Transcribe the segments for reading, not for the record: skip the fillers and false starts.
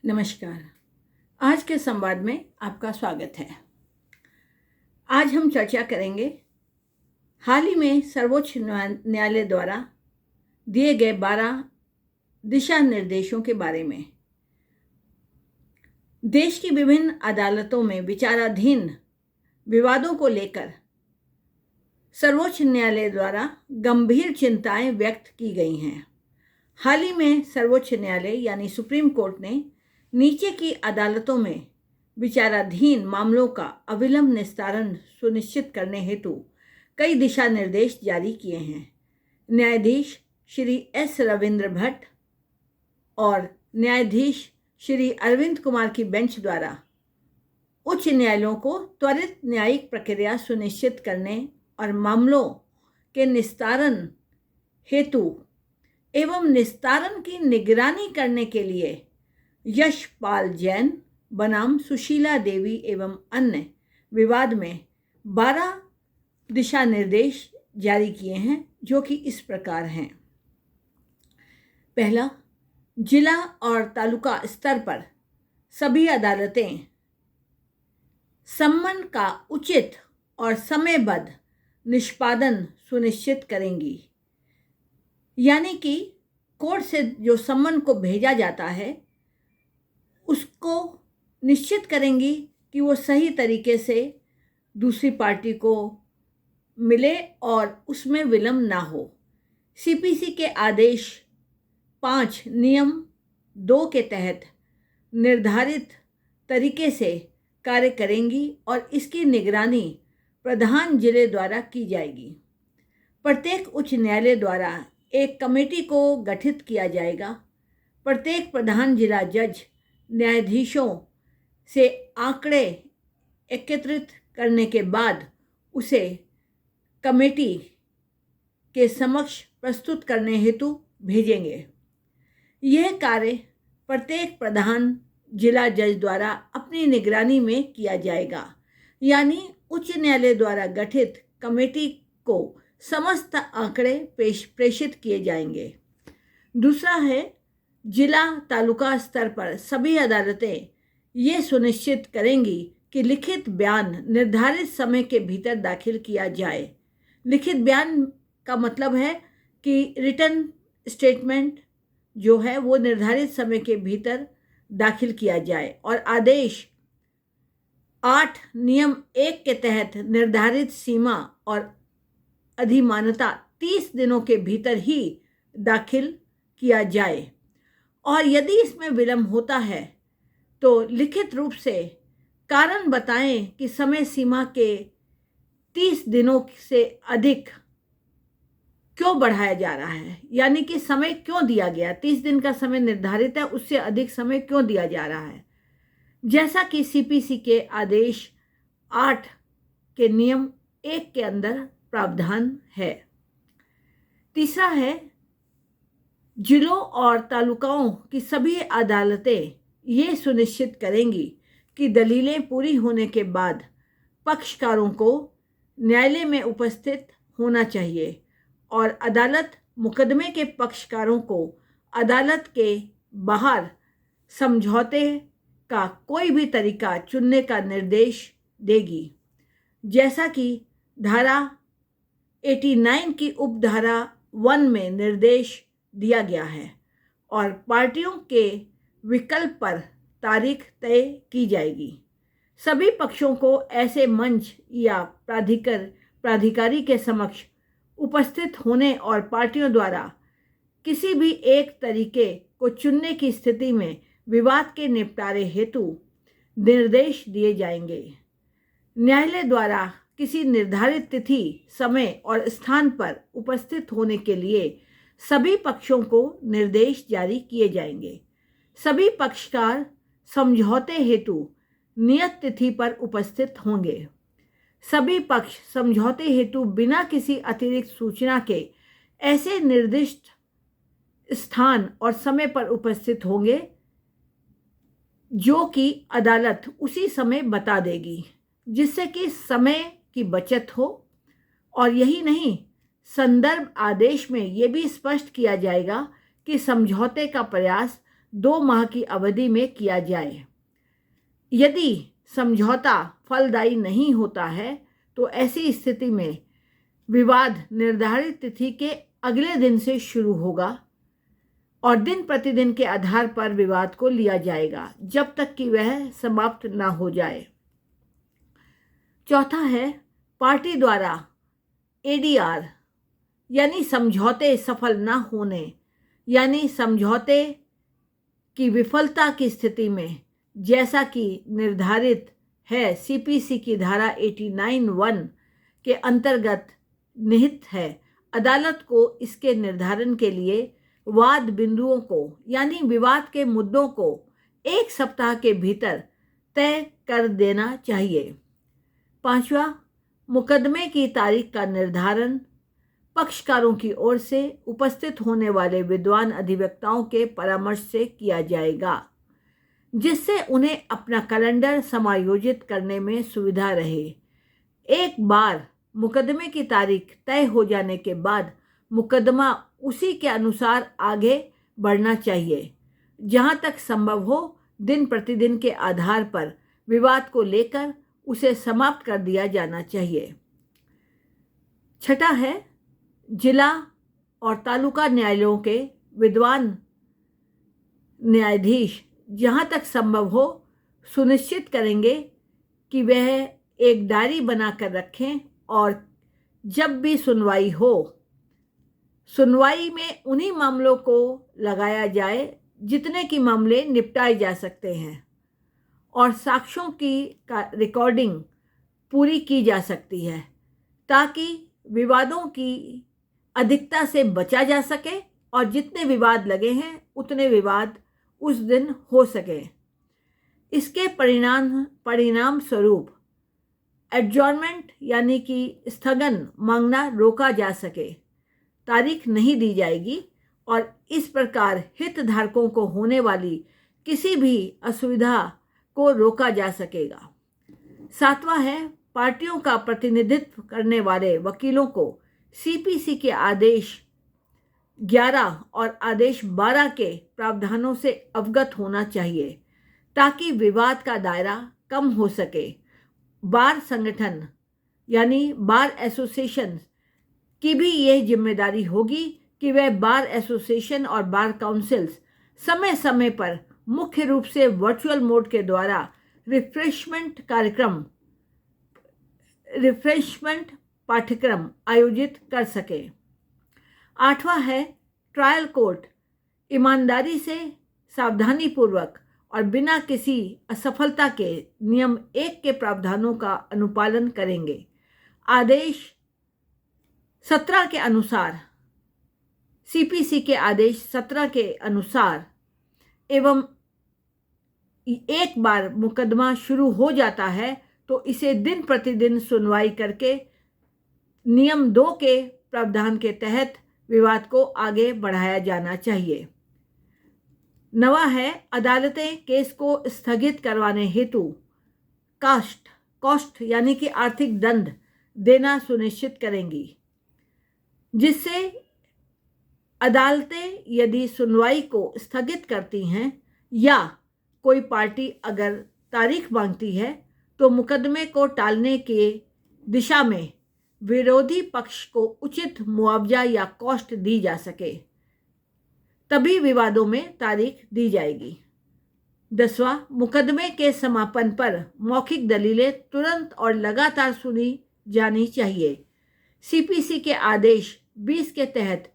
नमस्कार। आज के संवाद में आपका स्वागत है। आज हम चर्चा करेंगे हाल ही में सर्वोच्च न्यायालय द्वारा दिए गए 12 दिशा निर्देशों के बारे में। देश की विभिन्न अदालतों में विचाराधीन विवादों को लेकर सर्वोच्च न्यायालय द्वारा गंभीर चिंताएं व्यक्त की गई हैं। हाल ही में सर्वोच्च न्यायालय यानी सुप्रीम कोर्ट ने नीचे की अदालतों में विचाराधीन मामलों का अविलंब निस्तारण सुनिश्चित करने हेतु कई दिशा निर्देश जारी किए हैं। न्यायाधीश श्री एस रविंद्र भट्ट और न्यायाधीश श्री अरविंद कुमार की बेंच द्वारा उच्च न्यायालयों को त्वरित न्यायिक प्रक्रिया सुनिश्चित करने और मामलों के निस्तारण हेतु एवं निस्तारण की निगरानी करने के लिए यशपाल जैन बनाम सुशीला देवी एवं अन्य विवाद में 12 दिशा निर्देश जारी किए हैं, जो कि इस प्रकार हैं। पहला, जिला और तालुका स्तर पर सभी अदालतें सम्मन का उचित और समयबद्ध निष्पादन सुनिश्चित करेंगी। यानी कि कोर्ट से जो सम्मन को भेजा जाता है उसको निश्चित करेंगी कि वो सही तरीके से दूसरी पार्टी को मिले और उसमें विलंब ना हो। सीपीसी के आदेश 5 नियम 2 के तहत निर्धारित तरीके से कार्य करेंगी और इसकी निगरानी प्रधान जिले द्वारा की जाएगी। प्रत्येक उच्च न्यायालय द्वारा एक कमेटी को गठित किया जाएगा। प्रत्येक प्रधान जिला जज न्यायाधीशों से आंकड़े एकत्रित करने के बाद उसे कमेटी के समक्ष प्रस्तुत करने हेतु भेजेंगे। यह कार्य प्रत्येक प्रधान जिला जज द्वारा अपनी निगरानी में किया जाएगा। यानी उच्च न्यायालय द्वारा गठित कमेटी को समस्त आंकड़े प्रेषित किए जाएंगे। दूसरा है, जिला तालुका स्तर पर सभी अदालतें ये सुनिश्चित करेंगी कि लिखित बयान निर्धारित समय के भीतर दाखिल किया जाए। लिखित बयान का मतलब है कि रिटन स्टेटमेंट जो है वो निर्धारित समय के भीतर दाखिल किया जाए और आदेश 8 नियम 1 के तहत निर्धारित सीमा और अधिमानता 30 दिनों के भीतर ही दाखिल किया जाए। और यदि इसमें विलंब होता है तो लिखित रूप से कारण बताएं कि समय सीमा के 30 दिनों से अधिक क्यों बढ़ाया जा रहा है। यानी कि समय क्यों दिया गया, 30 दिन का समय निर्धारित है, उससे अधिक समय क्यों दिया जा रहा है, जैसा कि सीपीसी के आदेश 8 के नियम 1 के अंदर प्रावधान है। तीसरा है, जिलों और तालुकाओं की सभी अदालतें ये सुनिश्चित करेंगी कि दलीलें पूरी होने के बाद पक्षकारों को न्यायालय में उपस्थित होना चाहिए और अदालत मुकदमे के पक्षकारों को अदालत के बाहर समझौते का कोई भी तरीका चुनने का निर्देश देगी, जैसा कि धारा 89 की उपधारा 1 में निर्देश दिया गया है। और पार्टियों के विकल्प पर तारीख तय की जाएगी। सभी पक्षों को ऐसे मंच या प्राधिकारी के समक्ष उपस्थित होने और पार्टियों द्वारा किसी भी एक तरीके को चुनने की स्थिति में विवाद के निपटारे हेतु निर्देश दिए जाएंगे। न्यायालय द्वारा किसी निर्धारित तिथि, समय और स्थान पर उपस्थित होने के लिए सभी पक्षों को निर्देश जारी किए जाएंगे। सभी पक्षकार समझौते हेतु नियत तिथि पर उपस्थित होंगे। सभी पक्ष समझौते हेतु बिना किसी अतिरिक्त सूचना के ऐसे निर्दिष्ट स्थान और समय पर उपस्थित होंगे जो कि अदालत उसी समय बता देगी, जिससे कि समय की बचत हो। और यही नहीं, संदर्भ आदेश में ये भी स्पष्ट किया जाएगा कि समझौते का प्रयास 2 माह की अवधि में किया जाए। यदि समझौता फलदायी नहीं होता है तो ऐसी स्थिति में विवाद निर्धारित तिथि के अगले दिन से शुरू होगा और दिन प्रतिदिन के आधार पर विवाद को लिया जाएगा जब तक कि वह समाप्त ना हो जाए। चौथा है, पार्टी द्वारा एडीआर यानी समझौते सफल ना होने यानी समझौते की विफलता की स्थिति में, जैसा कि निर्धारित है सीपीसी की धारा 89(1) के अंतर्गत निहित है, अदालत को इसके निर्धारण के लिए वाद बिंदुओं को यानी विवाद के मुद्दों को 1 सप्ताह के भीतर तय कर देना चाहिए। 5वां, मुकदमे की तारीख का निर्धारण पक्षकारों की ओर से उपस्थित होने वाले विद्वान अधिवक्ताओं के परामर्श से किया जाएगा, जिससे उन्हें अपना कैलेंडर समायोजित करने में सुविधा रहे। एक बार मुकदमे की तारीख तय हो जाने के बाद मुकदमा उसी के अनुसार आगे बढ़ना चाहिए। जहां तक संभव हो दिन प्रतिदिन के आधार पर विवाद को लेकर उसे समाप्त कर दिया जाना चाहिए। छठा है, जिला और तालुका न्यायालयों के विद्वान न्यायाधीश जहाँ तक संभव हो सुनिश्चित करेंगे कि वह एक डायरी बनाकर रखें और जब भी सुनवाई हो, सुनवाई में उन्हीं मामलों को लगाया जाए जितने की मामले निपटाए जा सकते हैं और साक्ष्यों की रिकॉर्डिंग पूरी की जा सकती है ताकि विवादों की अधिकता से बचा जा सके और जितने विवाद लगे हैं उतने विवाद उस दिन हो सके। इसके परिणाम स्वरूप एडजॉर्नमेंट यानी कि स्थगन मांगना रोका जा सके, तारीख नहीं दी जाएगी और इस प्रकार हितधारकों को होने वाली किसी भी असुविधा को रोका जा सकेगा। 7वां है, पार्टियों का प्रतिनिधित्व करने वाले वकीलों को सीपीसी के आदेश 11 और आदेश 12 के प्रावधानों से अवगत होना चाहिए ताकि विवाद का दायरा कम हो सके। बार संगठन यानी बार एसोसिएशन की भी यह जिम्मेदारी होगी कि वह बार एसोसिएशन और बार काउंसिल्स समय समय पर मुख्य रूप से वर्चुअल मोड के द्वारा रिफ्रेशमेंट पाठ्यक्रम आयोजित कर सके। 8वां है, ट्रायल कोर्ट ईमानदारी से, सावधानीपूर्वक और बिना किसी असफलता के नियम 1 के प्रावधानों का अनुपालन करेंगे। आदेश 17 के अनुसार, सीपीसी के आदेश 17 के अनुसार एवं एक बार मुकदमा शुरू हो जाता है तो इसे दिन प्रतिदिन सुनवाई करके नियम 2 के प्रावधान के तहत विवाद को आगे बढ़ाया जाना चाहिए। 9वां है, अदालतें केस को स्थगित करवाने हेतु कॉस्ट यानी कि आर्थिक दंड देना सुनिश्चित करेंगी, जिससे अदालतें यदि सुनवाई को स्थगित करती हैं या कोई पार्टी अगर तारीख मांगती है तो मुकदमे को टालने के दिशा में विरोधी पक्ष को उचित मुआवजा या कॉस्ट दी जा सके, तभी विवादों में तारीख दी जाएगी। 10वां, मुकदमे के समापन पर मौखिक दलीलें तुरंत और लगातार सुनी जानी चाहिए। सीपीसी के आदेश 20 के तहत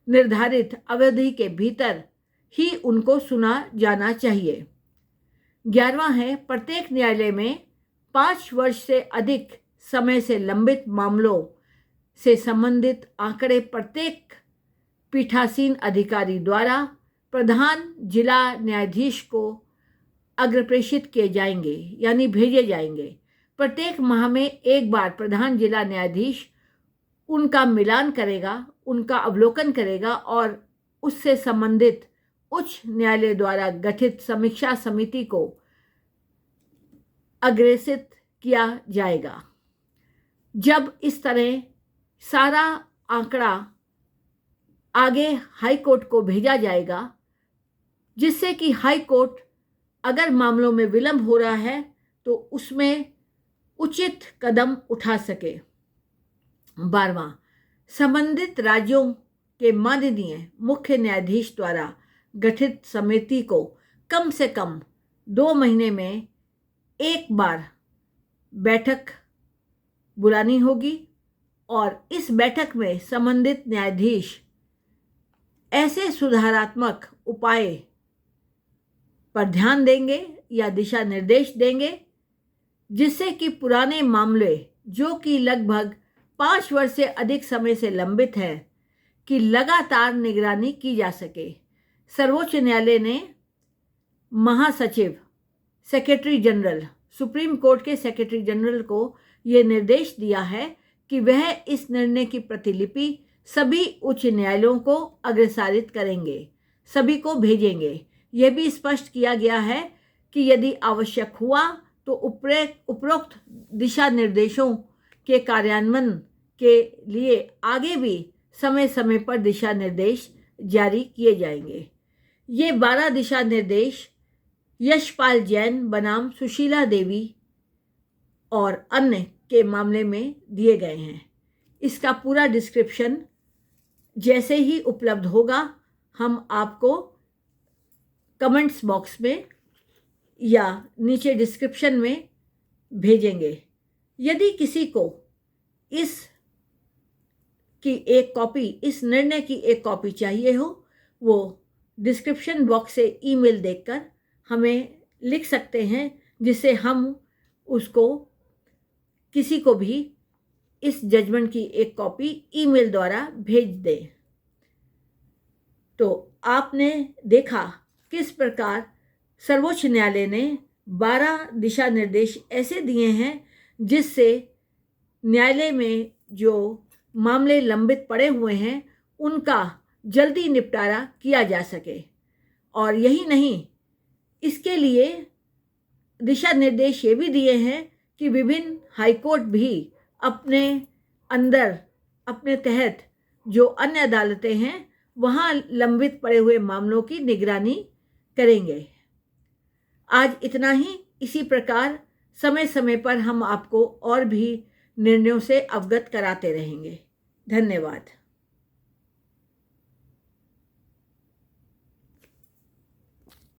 निर्धारित अवधि के भीतर ही उनको सुना जाना चाहिए। 11वां है, प्रत्येक न्यायालय में 5 वर्ष से अधिक समय से लंबित मामलों से संबंधित आंकड़े प्रत्येक पीठासीन अधिकारी द्वारा प्रधान जिला न्यायाधीश को अग्रप्रेषित किए जाएंगे यानी भेजे जाएंगे। प्रत्येक माह में एक बार प्रधान जिला न्यायाधीश उनका मिलान करेगा, उनका अवलोकन करेगा और उससे संबंधित उच्च न्यायालय द्वारा गठित समीक्षा समिति को अग्रेसित किया जाएगा। जब इस तरह सारा आंकड़ा आगे हाई कोर्ट को भेजा जाएगा जिससे कि हाई कोर्ट अगर मामलों में विलंब हो रहा है तो उसमें उचित कदम उठा सके। 12वां, संबंधित राज्यों के माननीय मुख्य न्यायाधीश द्वारा गठित समिति को कम से कम 2 महीने में एक बार बैठक बुलानी होगी और इस बैठक में संबंधित न्यायाधीश ऐसे सुधारात्मक उपाय पर ध्यान देंगे या दिशा निर्देश देंगे जिससे कि पुराने मामले जो कि लगभग 5 वर्ष से अधिक समय से लंबित है कि लगातार निगरानी की जा सके। सर्वोच्च न्यायालय ने महासचिव, सेक्रेटरी जनरल, सुप्रीम कोर्ट के सेक्रेटरी जनरल को ये निर्देश दिया है कि वह इस निर्णय की प्रतिलिपि सभी उच्च न्यायालयों को अग्रसारित करेंगे, सभी को भेजेंगे। यह भी स्पष्ट किया गया है कि यदि आवश्यक हुआ तो उपरोक्त दिशा निर्देशों के कार्यान्वयन के लिए आगे भी समय समय पर दिशा निर्देश जारी किए जाएंगे। ये 12 दिशा निर्देश यशपाल जैन बनाम सुशीला देवी और अन्य के मामले में दिए गए हैं। इसका पूरा डिस्क्रिप्शन जैसे ही उपलब्ध होगा हम आपको कमेंट्स बॉक्स में या नीचे डिस्क्रिप्शन में भेजेंगे। यदि किसी को इस निर्णय की एक कॉपी चाहिए हो, वो डिस्क्रिप्शन बॉक्स से ईमेल देकर हमें लिख सकते हैं, जिससे हम उसको किसी को भी इस जजमेंट की एक कॉपी ईमेल द्वारा भेज दें। तो आपने देखा किस प्रकार सर्वोच्च न्यायालय ने 12 दिशा निर्देश ऐसे दिए हैं जिससे न्यायालय में जो मामले लंबित पड़े हुए हैं उनका जल्दी निपटारा किया जा सके। और यही नहीं, इसके लिए दिशा निर्देश ये भी दिए हैं कि विभिन्न हाईकोर्ट भी अपने अंदर, अपने तहत जो अन्य अदालतें हैं वहाँ लंबित पड़े हुए मामलों की निगरानी करेंगे। आज इतना ही। इसी प्रकार समय समय पर हम आपको और भी निर्णयों से अवगत कराते रहेंगे। धन्यवाद।